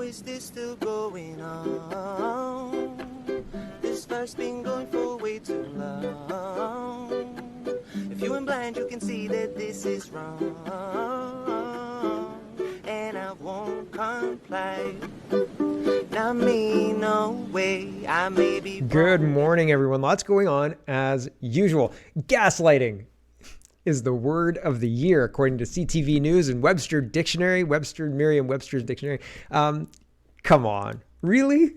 is this still going on? This verse been going for way too long. If you ain't blind, you can see that this is wrong. And I won't comply. Not me, no way. I may be wrong. Good morning, everyone. Lots going on as usual. Gaslighting is the word of the year, according to CTV News and Webster Dictionary, Merriam-Webster's dictionary. Come on, really?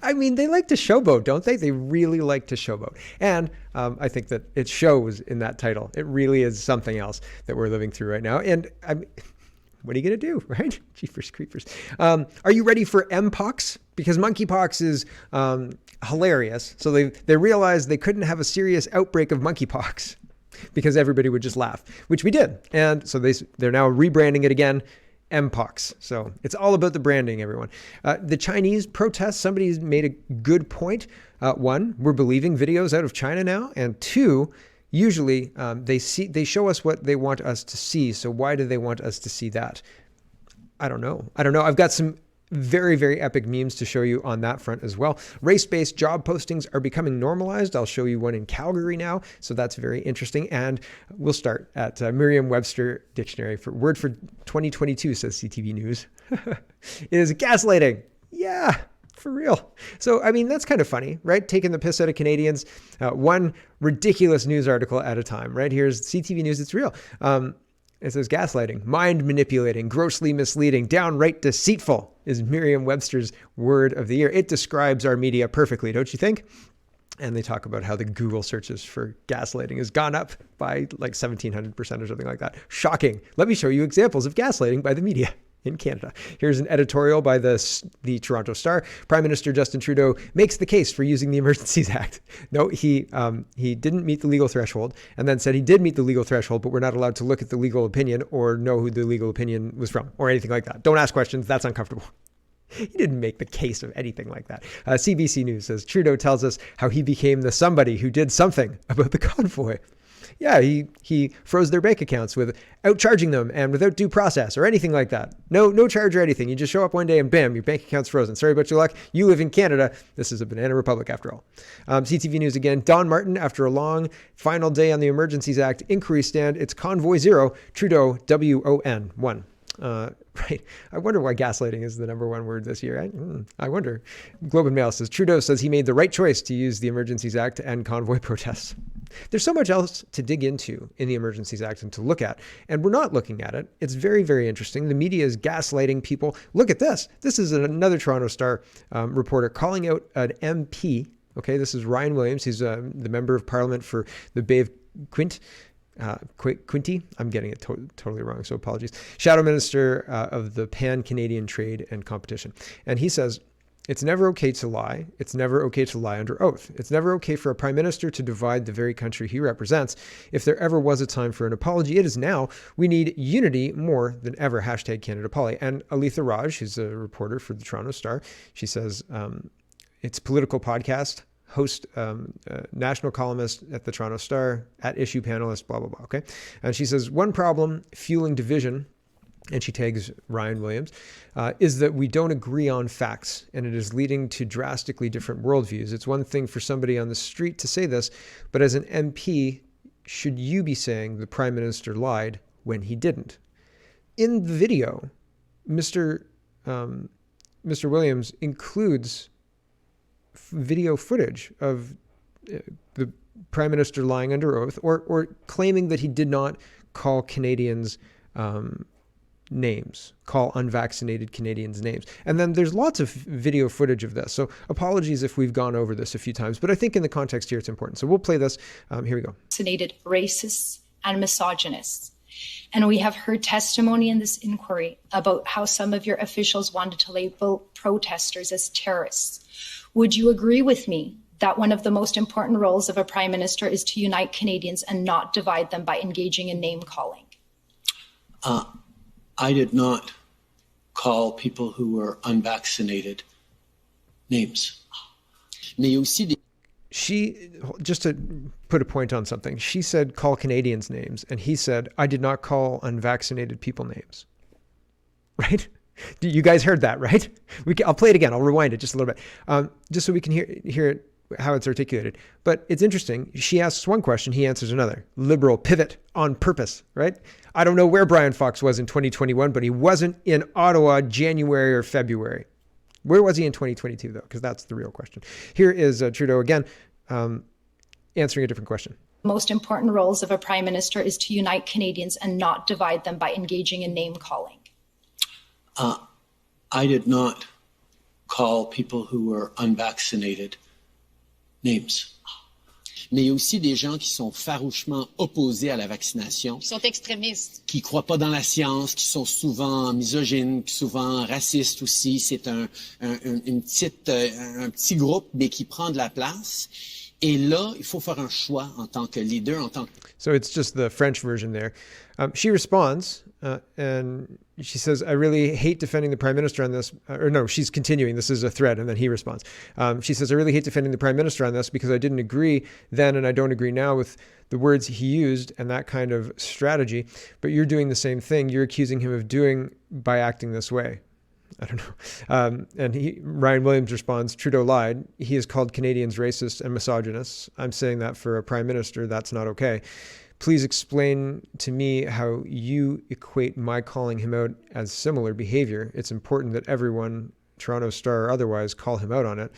I mean, they like to showboat, don't they? They really like to showboat. And I think that it shows in that title. It really is something else that we're living through right now. And what are you going to do, right? Jeepers creepers. Are you ready for MPox? Because monkeypox is hilarious. So they realized they couldn't have a serious outbreak of monkeypox because everybody would just laugh, which we did. And so they're now rebranding it again, MPox. So it's all about the branding, everyone. The Chinese protests, somebody's made a good point. One, we're believing videos out of China now. And two, usually they show us what they want us to see. So why do they want us to see that? I don't know. I've got some very, very epic memes to show you on that front as well. Race-based job postings are becoming normalized. I'll show you one in Calgary now. So that's very interesting. And we'll start at Merriam-Webster Dictionary. Word for 2022, says CTV News. It is gaslighting. Yeah, for real. So, I mean, that's kind of funny, right? Taking the piss out of Canadians. One ridiculous news article at a time, right? Here's CTV News. It's real. It says gaslighting, mind manipulating, grossly misleading, downright deceitful is Merriam-Webster's word of the year. It describes our media perfectly, don't you think? And they talk about how the Google searches for gaslighting has gone up by like 1,700% or something like that. Shocking. Let me show you examples of gaslighting by the media in Canada. Here's an editorial by the Toronto Star. Prime Minister Justin Trudeau makes the case for using the Emergencies Act. No, he didn't meet the legal threshold, and then said he did meet the legal threshold, but we're not allowed to look at the legal opinion or know who the legal opinion was from or anything like that. Don't ask questions. That's uncomfortable. He didn't make the case of anything like that. CBC News says Trudeau tells us how he became the somebody who did something about the convoy. Yeah, he froze their bank accounts without charging them and without due process or anything like that. No charge or anything. You just show up one day and bam, your bank account's frozen. Sorry about your luck. You live in Canada. This is a banana republic after all. CTV News again. Don Martin, after a long final day on the Emergencies Act, inquiry stand. It's Convoy 0, Trudeau WON 1. Right. I wonder why gaslighting is the number one word this year. I wonder. Globe and Mail says Trudeau says he made the right choice to use the Emergencies Act to end convoy protests. There's so much else to dig into in the Emergencies Act and to look at, and we're not looking at it. It's very, very interesting. The media is gaslighting people. Look at this. This is another Toronto Star reporter calling out an MP. Okay, this is Ryan Williams. He's the member of Parliament for the Bay of Quinte. I'm getting it totally wrong, so apologies. Shadow Minister of the Pan-Canadian Trade and Competition. And he says, it's never okay to lie. It's never okay to lie under oath. It's never okay for a prime minister to divide the very country he represents. If there ever was a time for an apology, it is now. We need unity more than ever. Hashtag Canada Poly. And Alitha Raj, who's a reporter for the Toronto Star, she says, it's political podcast. Host, national columnist at the Toronto Star, at issue panelist, blah, blah, blah. Okay. And she says, one problem fueling division, and she tags Ryan Williams, is that we don't agree on facts, and it is leading to drastically different worldviews. It's one thing for somebody on the street to say this, but as an MP, should you be saying the Prime Minister lied when he didn't? In the video, Mr. Williams includes video footage of the Prime Minister lying under oath or claiming that he did not call Canadians names, call unvaccinated Canadians names. And then there's lots of video footage of this. So apologies if we've gone over this a few times, but I think in the context here, it's important. So we'll play this. Here we go. Vaccinated racists and misogynists. And we have heard testimony in this inquiry about how some of your officials wanted to label protesters as terrorists. Would you agree with me that one of the most important roles of a prime minister is to unite Canadians and not divide them by engaging in name calling? I did not call people who were unvaccinated names. She, just to put a point on something, she said call Canadians names, and he said, I did not call unvaccinated people names. Right? You guys heard that, right? I'll play it again. I'll rewind it just a little bit, just so we can hear it, how it's articulated. But it's interesting. She asks one question, he answers another. Liberal pivot on purpose, right? I don't know where Brian Fox was in 2021, but he wasn't in Ottawa January or February. Where was he in 2022, though? Because that's the real question. Here is Trudeau again, answering a different question. Most important roles of a prime minister is to unite Canadians and not divide them by engaging in name calling. I did not call people who were unvaccinated names. Mais il y a aussi des gens qui sont farouchement opposés à la vaccination. Qui sont extrémistes. Qui croient pas dans la science, qui sont souvent misogynes, souvent racistes aussi. C'est un petit groupe, mais qui prend de la place. Et là, il faut faire un choix en tant que leader, en tant que... So it's just the French version there. She responds, and she says, I really hate defending the prime minister on this. Or no, she's continuing. This is a thread. And then he responds. She says, I really hate defending the prime minister on this because I didn't agree then and I don't agree now with the words he used and that kind of strategy. But you're doing the same thing. You're accusing him of doing by acting this way. I don't know. And Ryan Williams responds, Trudeau lied. He has called Canadians racist and misogynists. I'm saying that for a prime minister, that's not okay. Please explain to me how you equate my calling him out as similar behavior. It's important that everyone, Toronto Star or otherwise, call him out on it.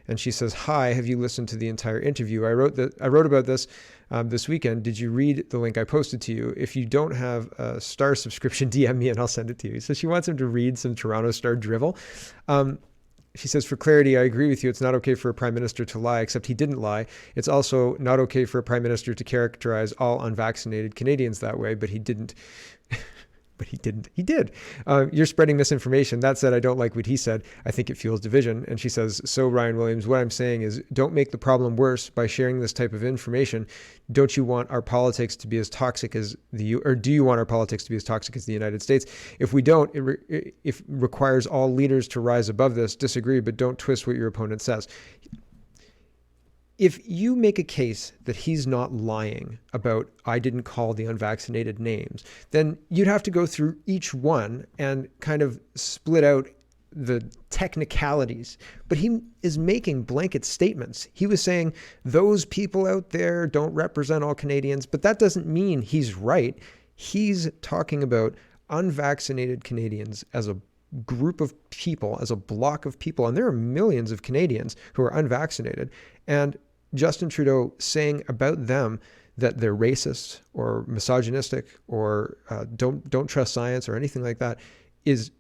And she says, hi, have you listened to the entire interview? I wrote about this this weekend. Did you read the link I posted to you? If you don't have a Star subscription, DM me and I'll send it to you. So she wants him to read some Toronto Star drivel. She says, for clarity, I agree with you. It's not okay for a prime minister to lie, except he didn't lie. It's also not okay for a prime minister to characterize all unvaccinated Canadians that way, but he didn't. But he didn't. He did. You're spreading misinformation. That said, I don't like what he said. I think it fuels division. And she says, so Ryan Williams, what I'm saying is don't make the problem worse by sharing this type of information. Don't you want our politics to be as toxic as or do you want our politics to be as toxic as the United States? If we don't, it requires all leaders to rise above this. Disagree, but don't twist what your opponent says. If you make a case that he's not lying about, I didn't call the unvaccinated names, then you'd have to go through each one and kind of split out the technicalities. But he is making blanket statements. He was saying those people out there don't represent all Canadians, but that doesn't mean he's right. He's talking about unvaccinated Canadians as a group of people, as a block of people. And there are millions of Canadians who are unvaccinated. And Justin Trudeau saying about them that they're racist or misogynistic or don't trust science or anything like that is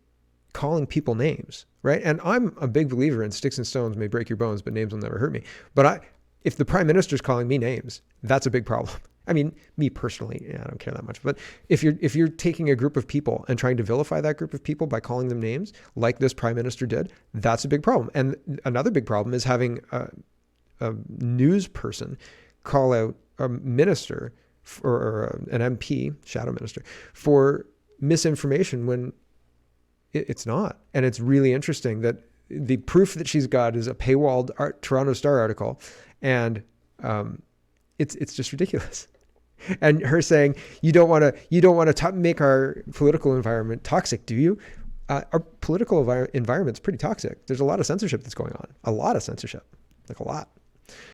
calling people names, right? And I'm a big believer in sticks and stones may break your bones, but names will never hurt me. But if the prime minister's calling me names, that's a big problem. I mean, me personally, I don't care that much. But if you're taking a group of people and trying to vilify that group of people by calling them names, like this prime minister did, that's a big problem. And another big problem is having a news person call out a minister or an MP, shadow minister, for misinformation when it's not. And it's really interesting that the proof that she's got is a paywalled Toronto Star article, and it's just ridiculous. And her saying, you don't want to make our political environment toxic, do you? Our political environment's pretty toxic. There's a lot of censorship that's going on. A lot of censorship, like a lot.